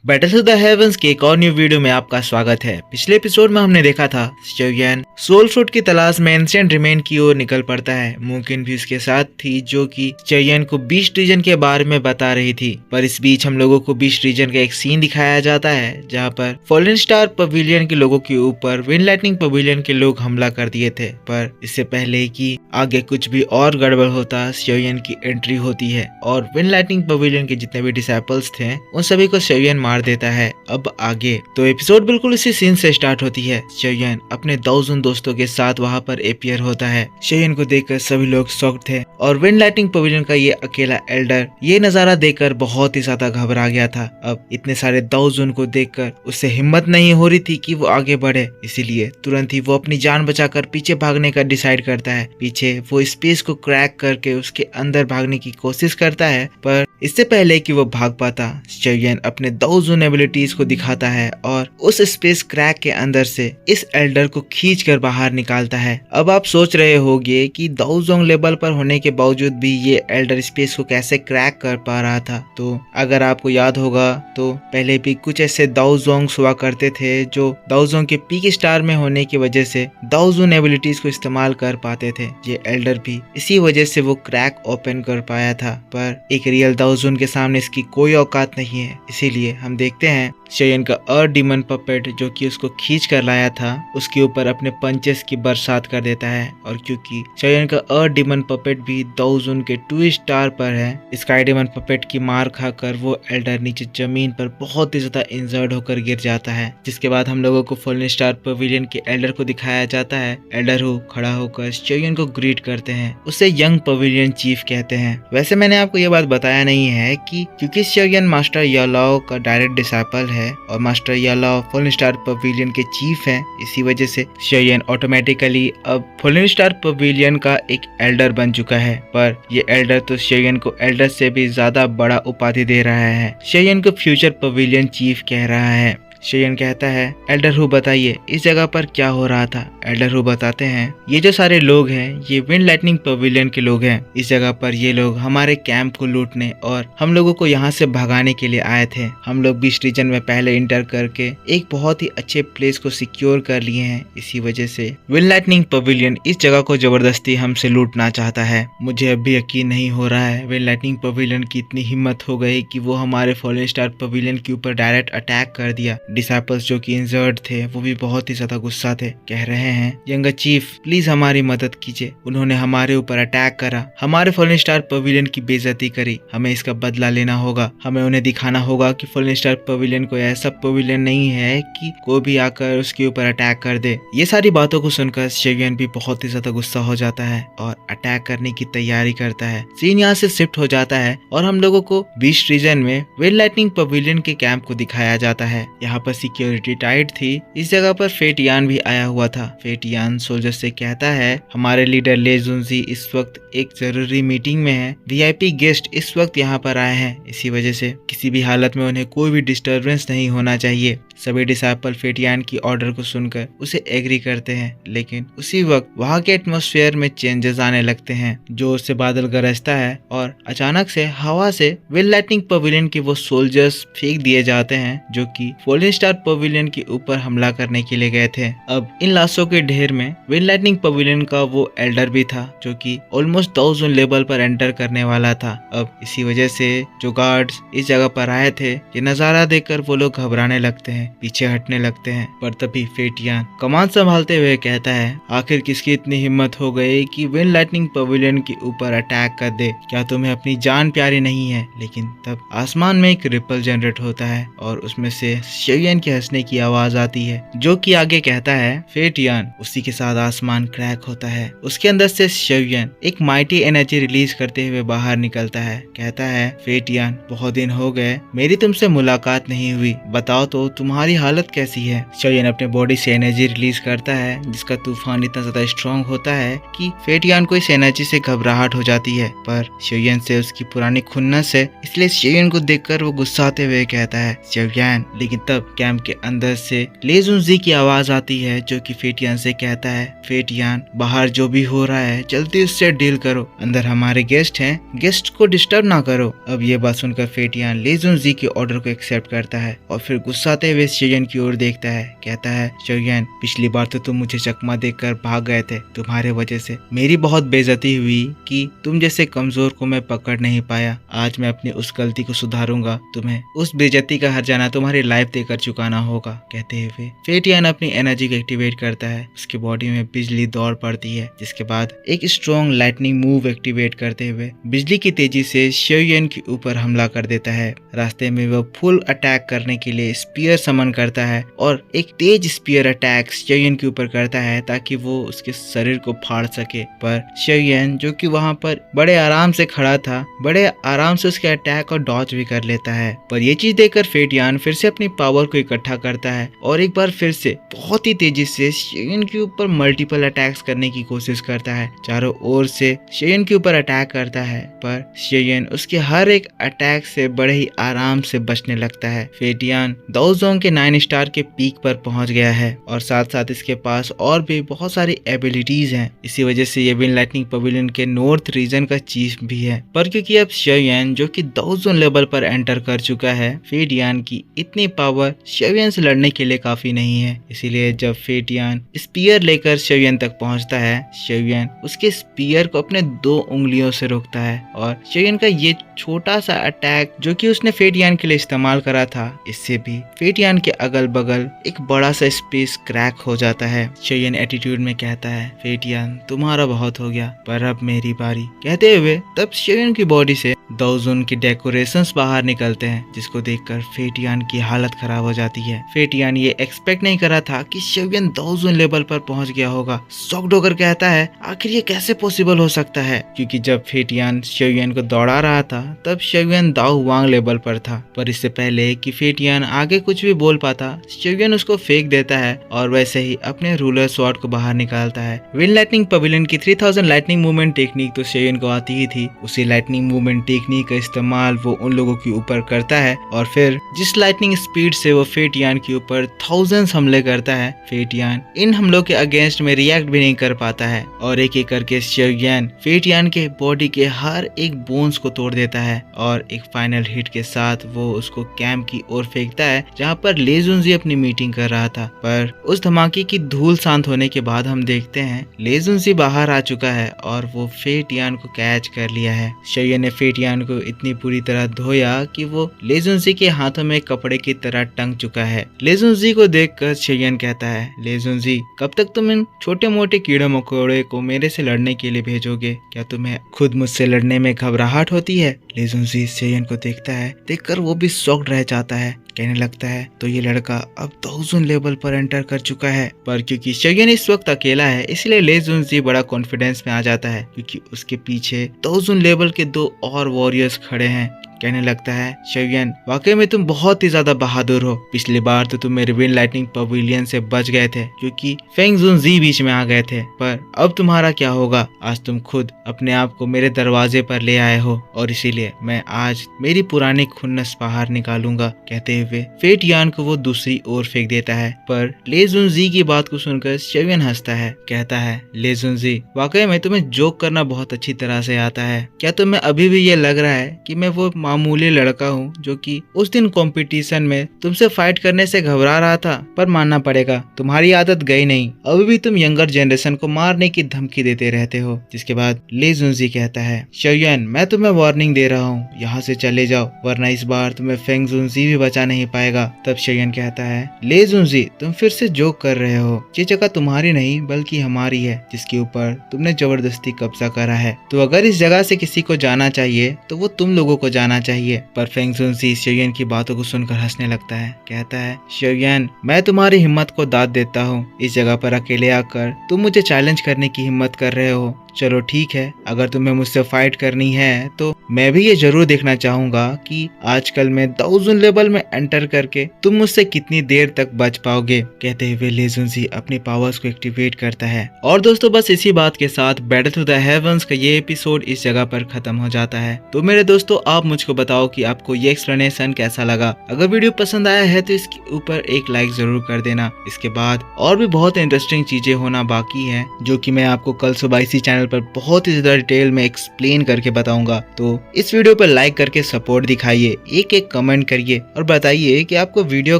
Battle of the heavens के एक और न्यू वीडियो में आपका स्वागत है। पिछले एपिसोड में हमने देखा था शोयन सोल फ्रूट की तलाश में एंशिएंट रिमेन की ओर निकल पड़ता है। मुमकिन भी उसके साथ थी जो कि शोयन को बीस्ट रीजन के बारे में बता रही थी। पर इस बीच हम लोगों को बीस्ट रीजन का एक सीन दिखाया जाता है जहाँ पर फॉलन स्टार पवेलियन के लोगों के ऊपर विंड लाइटनिंग पवेलियन के लोग हमला कर दिए थे। पर इससे पहले कि आगे कुछ भी और गड़बड़ होता, शोयन की एंट्री होती है और विंड लाइटनिंग पवेलियन के जितने भी डिसाइपल्स थे उन सभी को शोयन मार देता है। अब आगे तो एपिसोड बिल्कुल इसी सीन से स्टार्ट होती है। शोयन अपने 1000 दोस्तों के साथ वहां पर अपीयर होता है। शोयन को देखकर सभी लोग शॉक्ड थे और विंड लाइटनिंग पवेलियन का ये अकेला एल्डर ये नजारा देखकर बहुत ही ज्यादा घबरा गया था। अब इतने सारे 1000 को देखकर उससे हिम्मत नहीं हो रही थी कि वो आगे बढ़े, इसीलिए तुरंत ही वो अपनी जान बचाकर पीछे भागने का डिसाइड करता है। पीछे वो स्पेस को क्रैक करके उसके अंदर भागने की कोशिश करता है, पर इससे पहले कि वो भाग पाता शोयन अपने 1000 एबिलिटीज को दिखाता है और उस स्पेस क्रैक के अंदर से इस एल्डर को खींच कर बाहर निकालता है। अब आप सोच रहे होंगे कि 1000 लेवल पर होने के बावजूद भी ये एल्डर स्पेस को कैसे क्रैक कर पा रहा था। तो अगर आपको याद होगा तो पहले भी कुछ ऐसे 1000 हुआ करते थे जो 1000 के पीक स्टार में होने की वजह से 1000 एबिलिटीज को इस्तेमाल कर पाते थे। ये एल्डर भी इसी वजह से वो क्रैक ओपन कर पाया था, पर एक रियल 1000 के सामने इसकी कोई औकात नहीं है। इसीलिए हम देखते हैं शोयन का अर्थ डीमन पपेट जो कि उसको खींच कर लाया था उसके ऊपर अपने पंचेस की बरसात कर देता है। और क्योंकि शोयन का अर्थ डीमन पपेट भी 1000 के 2 स्टार पर है, स्काई डीमन पपेट की मार खाकर वो एल्डर नीचे जमीन पर बहुत ही ज्यादा इंजर्ड होकर गिर जाता है। जिसके बाद हम लोगों को फॉलन स्टार पवेलियन के एल्डर को दिखाया जाता है। एल्डर हो खड़ा होकर शोयन को ग्रीट करते हैं, उसे यंग पवेलियन चीफ कहते हैं। वैसे मैंने आपको ये बात बताया नहीं है कि क्योंकि शोयन मास्टर यालाओ का डायरेक्ट डिसाइपल है और मास्टर यालाओ फॉलन स्टार पवेलियन के चीफ हैं, इसी वजह से शोयन ऑटोमेटिकली अब फॉलन स्टार पवेलियन का एक एल्डर बन चुका है। पर ये एल्डर तो शोयन को एल्डर से भी ज्यादा बड़ा उपाधि दे रहा है। शोयन को फ्यूचर पवेलियन चीफ कह रहा है। शोयन कहता है एल्डर हु बताइए इस जगह पर क्या हो रहा था। एल्डर हु बताते हैं ये जो सारे लोग हैं ये विंड लाइटनिंग पवेलियन के लोग हैं। इस जगह पर ये लोग हमारे कैंप को लूटने और हम लोगों को यहाँ से भगाने के लिए आए थे। हम लोग बीस्ट रीजन में पहले इंटर करके एक बहुत ही अच्छे प्लेस को सिक्योर कर लिए हैं, इसी वजह से विंड लाइटनिंग पवेलियन इस जगह को जबरदस्ती हमसे लूटना चाहता है। मुझे अभी यकीन नहीं हो रहा है विंड लाइटनिंग पवेलियन की इतनी हिम्मत हो गई कि वो हमारे फॉलन स्टार पवेलियन के ऊपर डायरेक्ट अटैक कर दिया। डिसाइपल्स जो कि इंजर्ड थे वो भी बहुत ही ज्यादा गुस्सा थे, कह रहे हैं यंगर चीफ प्लीज हमारी मदद कीजिए। उन्होंने हमारे ऊपर अटैक करा, हमारे फॉलन स्टार पवेलियन की बेइज्जती करी, हमें इसका बदला लेना होगा। हमें उन्हें दिखाना होगा कि फॉलन स्टार पवेलियन कोई ऐसा पवेलियन नहीं है कि कोई भी आकर उसके ऊपर अटैक कर दे। ये सारी बातों को सुनकर शोयन भी बहुत ही ज्यादा गुस्सा हो जाता है और अटैक करने की तैयारी करता है। सीन यहाँ से शिफ्ट हो जाता है और हम लोगों को बीस्ट रीजन में विंड लाइटनिंग पवेलियन के कैंप को दिखाया जाता है। यहाँ पर सिक्योरिटी टाइट थी। इस जगह पर फेट यान भी आया हुआ था। फेट यान सोल्जर से कहता है हमारे लीडर ले जुनजी इस वक्त एक जरूरी मीटिंग में है। वीआईपी गेस्ट इस वक्त यहाँ पर आए हैं, इसी वजह से किसी भी हालत में उन्हें कोई भी डिस्टरबेंस नहीं होना चाहिए। सभी डिसाइपल फेट यान की ऑर्डर को सुनकर उसे एग्री करते हैं, लेकिन उसी वक्त वहाँ के एटमॉस्फेयर में चेंजेस आने लगते हैं। जोर से बादल गरजता है और अचानक से हवा से विंड लाइटनिंग पवेलियन के वो सोल्जर्स फेंक दिए जाते हैं जो कि फॉलन स्टार पवेलियन के ऊपर हमला करने के लिए गए थे। अब इन लाशों के ढेर में विंड लाइटनिंग पवेलियन का वो एल्डर भी था जो कि ऑलमोस्ट 1000 लेवल पर एंटर करने वाला था। अब इसी वजह से जो गार्ड्स इस जगह पर आए थे ये नजारा देखकर वो लोग घबराने लगते हैं, पीछे हटने लगते हैं। पर तभी फेट यान कमान संभालते हुए कहता है आखिर किसकी इतनी हिम्मत हो गई कि विंड लाइटनिंग पवेलियन के ऊपर अटैक कर दे। क्या तुम्हें अपनी जान प्यारी नहीं है? लेकिन तब आसमान में एक रिपल जनरेट होता है और उसमें से शोयन के हंसने की आवाज आती है जो कि आगे कहता है फेट यान। उसी के साथ आसमान क्रैक होता है, उसके अंदर से शोयन एक माइटी एनर्जी रिलीज करते हुए बाहर निकलता है। कहता है फेट यान बहुत दिन हो गए मेरी तुमसे मुलाकात नहीं हुई, बताओ तो तुम्हारी हालत कैसी है। शोयन अपने बॉडी से एनर्जी रिलीज करता है जिसका तूफान इतना ज्यादा स्ट्रॉन्ग होता है कि फेट यान को इस एनर्जी से घबराहट हो जाती है। पर शोयन से उसकी पुरानी खुन्नस है, इसलिए शोयन को देखकर वो गुस्साते हुए कहता है शोयन। लेकिन तब कैंप के अंदर से ले जुनजी की आवाज आती है जो कि फेटियान से कहता है, फेटियान बाहर जो भी हो रहा है जल्दी उससे डील करो, अंदर हमारे गेस्ट हैं, गेस्ट को डिस्टर्ब ना करो। अब ये बात सुनकर फेटियान ले जुनजी के ऑर्डर को एक्सेप्ट करता है और फिर गुस्साते हुए शेयन की ओर देखता है, कहता है, शेयन पिछली बार तो तुम मुझे चकमा देकर भाग गए थे, तुम्हारे वजह से मेरी बहुत बेइज्जती हुई कि तुम जैसे कमजोर को मैं पकड़ नहीं पाया। आज मैं अपनी उस गलती को सुधारूंगा, तुम्हें उस बेइज्जती का हर्जाना तुम्हारी लाइफ देकर चुकाना होगा। कहते हुए फेटियान अपनी एनर्जी को एक्टिवेट करता है, उसकी बॉडी में बिजली दौड़ पड़ती है, जिसके बाद एक स्ट्रॉन्ग लाइटनिंग मूव एक्टिवेट करते हुए बिजली की तेजी से शेयन के ऊपर हमला कर देता है। रास्ते में वो फुल अटैक करने के लिए स्पीयर समन करता है और एक तेज स्पीयर अटैक शेयन के ऊपर करता है ताकि वो उसके शरीर को फाड़ सके। पर शेयन जो कि वहां पर बड़े आराम से खड़ा था, बड़े आराम से उसके अटैक और डॉज भी कर लेता है। पर ये चीज देखकर फेटियान फिर से अपनी पावर को इकट्ठा करता है और एक बार फिर से बहुत ही तेजी से शेयन के ऊपर मल्टीपल अटैक्स करने की कोशिश करता है। चारों ओर से शेयन के ऊपर अटैक करता है, पर शेयन उसके हर एक अटैक से बड़े ही आराम से बचने लगता है। फेटियान दाओजोंग के 9 स्टार के पीक पर पहुंच गया है और साथ साथ इसके पास और भी बहुत सारी एबिलिटीज हैं। इसी वजह से ये विन लाइटनिंग पवेलियन के नॉर्थ रीजन का चीफ भी है। पर क्योंकि अब शेयन जो कि दाओजोंग लेवल पर एंटर कर चुका है, फेटियान की इतनी पावर शेयन से लड़ने के लिए काफी नहीं है। इसीलिए जब फेटियान स्पीयर लेकर शेयन तक पहुंचता है, शेयन उसके स्पीयर को अपने 2 उंगलियों से रोकता है और शेयन का ये छोटा सा अटैक जो कि उसने फेटियान के लिए इस्तेमाल करा था, इससे भी फेटियान के अगल बगल एक बड़ा सा स्पेस क्रैक हो जाता है। शेयन एटीट्यूड में कहता है, फेटियान तुम्हारा बहुत हो गया, पर अब मेरी बारी। कहते हुए तब शेयन की बॉडी से दाओजोंग की डेकोरेशंस बाहर निकलते हैं, जिसको देखकर फेटियान की हालत खराब हो जाती है। फेटियान ये एक्सपेक्ट नहीं करा था कि शेयन दाओजोंग लेवल पर पहुंच गया होगा। शॉक्ड होकर कहता है, आखिर ये कैसे पॉसिबल हो सकता है, क्योंकि जब फेटियान शेयन को दौड़ा रहा था तब शेयन दाओ वांग लेवल पर था। पर इससे पहले कि फेटियान आगे कुछ भी बोल पाता, शेयन उसको फेंक देता है और वैसे ही अपने रूलर स्वॉर्ड को बाहर निकालता है। विन लाइटनिंग पवेलियन की 3000 लाइटनिंग मूवमेंट टेक्निक तो शेयन को आती ही थी। उसी लाइटनिंग मूवमेंट टेक्निक का इस्तेमाल वो उन लोगों के ऊपर करता है और फिर जिस लाइटनिंग स्पीड से वो फेटियान के ऊपर थाउजेंड्स हमले करता है, फेटियान इन हमलों के अगेंस्ट में रिएक्ट भी नहीं कर पाता है और एक एक करके शेयन फेटियान के बॉडी के हर एक बोन्स को तोड़ देता है और एक फाइनल हिट के साथ वो उसको कैंप की ओर फेंकता है जहाँ पर ले जुनजी अपनी मीटिंग कर रहा था। पर उस धमाके की धूल शांत होने के बाद हम देखते हैं ले जुनजी बाहर आ चुका है और वो फेटियान को कैच कर लिया है। शेयन ने फेटियान को इतनी बुरी तरह धोया कि वो ले जुनजी के हाथों में कपड़े की तरह टंग चुका है। ले जुनजी को देखकर शेयन कहता है, ले जुनजी कब तक तुम इन छोटे मोटे कीड़े मकोड़े को मेरे से लड़ने के लिए भेजोगे? क्या तुम्हें खुद मुझसे लड़ने में घबराहट होती है? ले जुनजी शेयन को देखता है, देखकर वो भी शॉक्ड रह जाता है। कहने लगता है, तो ये लड़का अब दाओजोंग लेवल पर एंटर कर चुका है। पर क्योंकि शेयन इस वक्त अकेला है, इसलिए ले जुनजी बड़ा कॉन्फिडेंस में आ जाता है क्योंकि उसके पीछे दाओजोंग लेवल के 2 और वॉरियर्स खड़े हैं। कहने लगता है, शेयन वाकई में तुम बहुत ही ज्यादा बहादुर हो। पिछली बार तो तुम मेरे विन लाइटनिंग पवेलियन से बच गए थे क्योंकि फेंग जुनजी बीच में आ गए थे, पर अब तुम्हारा क्या होगा? आज तुम खुद अपने आप को मेरे दरवाजे पर ले आए हो और इसीलिए मैं आज मेरी पुरानी खुन्नस बाहर निकालूंगा। कहते हुए फेटियान को वो दूसरी ओर फेंक देता है। पर ले जुनजी की बात को सुनकर शेयन हंसता है, कहता है, ले जुनजी वाकई में तुम्हें जोक करना बहुत अच्छी तरह से आता है। क्या तुम्हें अभी भी ये लग रहा है कि मैं वो मामूली लड़का हूँ जो कि उस दिन कंपटीशन में तुमसे फाइट करने से घबरा रहा था? पर मानना पड़ेगा तुम्हारी आदत गई नहीं, अभी भी तुम यंगर जनरेशन को मारने की धमकी देते रहते हो। जिसके बाद ले जुनजी कहता है, शेयन मैं तुम्हें वार्निंग दे रहा हूँ, यहाँ से चले जाओ वरना इस बार तुम्हें फेंग जुनजी भी बचा नहीं पाएगा। तब शेयन कहता है, ले जुनजी तुम फिर से जोक कर रहे हो, ये जगह तुम्हारी नहीं बल्कि हमारी है जिसके ऊपर तुमने जबरदस्ती कब्जा करा है। तो अगर इस जगह से किसी को जाना चाहिए तो वो तुम लोगों को जाना चाहिए। पर फेंग जुनजी शेयन की बातों को सुनकर हंसने लगता है, कहता है, शेयन मैं तुम्हारी हिम्मत को दाद देता हूँ, इस जगह पर अकेले आकर तुम मुझे चैलेंज करने की हिम्मत कर रहे हो, चलो ठीक है, अगर तुम्हें मुझसे फाइट करनी है तो मैं भी ये जरूर देखना चाहूंगा कि आजकल मैं दाउजन लेवल में एंटर करके तुम मुझसे कितनी देर तक बच पाओगे। कहते हुए ले जुनसी अपनी पावर्स को एक्टिवेट करता है। और दोस्तों बस इसी बात के साथ बैटल टू द हेवंस का ये एपिसोड इस जगह पर खत्म हो जाता है। तो मेरे दोस्तों आप मुझको बताओ कि आपको ये एक्सप्लेनेशन कैसा लगा। अगर वीडियो पसंद आया है तो इसके ऊपर एक लाइक जरूर कर देना। इसके बाद और भी बहुत इंटरेस्टिंग चीजें होना बाकी है जो कि मैं आपको कल सुबह इसी चैनल पर बहुत ही ज्यादा डिटेल में एक्सप्लेन करके बताऊंगा। तो इस वीडियो पर लाइक करके सपोर्ट दिखाइए, एक एक कमेंट करिए और बताइए कि आपको वीडियो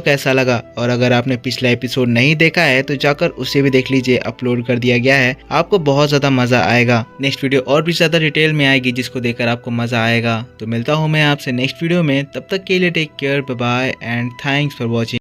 कैसा लगा। और अगर आपने पिछला एपिसोड नहीं देखा है तो जाकर उसे भी देख लीजिए, अपलोड कर दिया गया है, आपको बहुत ज्यादा मजा आएगा। नेक्स्ट वीडियो और भी ज्यादा डिटेल में आएगी जिसको देखकर आपको मजा आएगा। तो मिलता हूँ मैं आपसे नेक्स्ट वीडियो में, तब तक के लिए take care, bye bye and thanks for watching.